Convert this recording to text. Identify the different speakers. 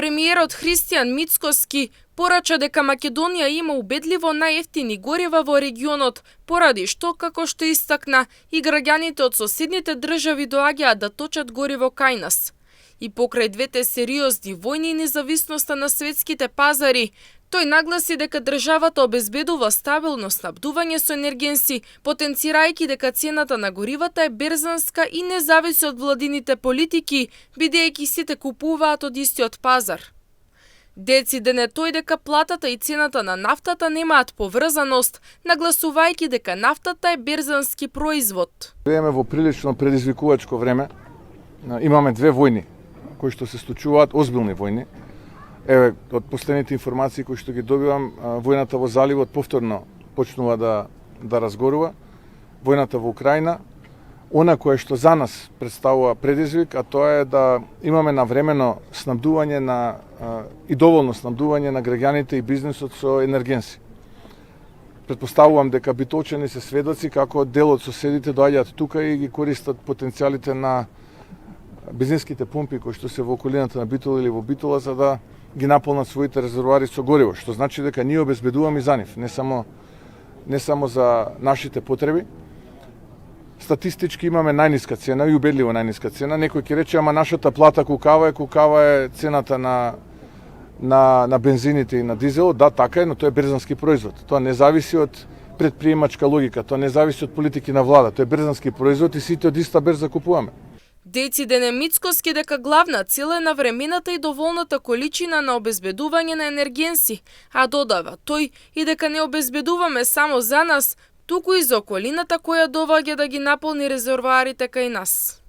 Speaker 1: Премиерот Христијан Мицкоски порача дека Македонија има убедливо најевтини горива во регионот, поради што, како што истакна, и граѓаните од соседните држави доаѓаат да точат гориво кај нас. И покрај двете сериозни војни и независноста на светските пазари, тој нагласи дека државата обезбедува стабилно снабдување со енергенси, потенцирајќи дека цената на горивата е берзанска и не зависи од владините политики, бидејќи сите купуваат од истиот пазар. Дециден е тој дека платата и цената на нафтата немаат поврзаност, нагласувајќи дека нафтата е берзански производ.
Speaker 2: Живееме во прилично предизвикувачко време. Имаме две војни кои што се случуваат, озбилни војни. Еве, од последните информации кои што ги добивам, војната во заливот повторно почнува да разгорува. Војната во Украина, она кое што за нас представува предизвик, а тоа е да имаме навремено снабдување и доволно снабдување на граѓаните и бизнисот со енергенси. Претпоставувам дека битолчани се сведоци како дел од соседите доаѓаат тука и ги користат потенцијалите на бензинските пумпи кои што се во околината на Битола или во Битола за да ги наполнат своите резервоари со гориво, што значи дека ние обезбедуваме и за нив, не само за нашите потреби. Статистички имаме најниска цена и убедливо најниска цена. Некој ќе рече, ама нашата плата кукава е цената на бензините и на дизелот. Да, така е, но тоа е берзански производ. Тоа не зависи од предприемачка логика, тоа не зависи од политики на влада. Тоа е берзански производ и сите од иста берза купуваме.
Speaker 1: Дециден е Мицкоски дека главна цел е навремената и доволната количина на обезбедување на енергенси, а додава тој и дека не обезбедуваме само за нас, туку и за околината која доваѓа да ги наполни резервоарите кај нас.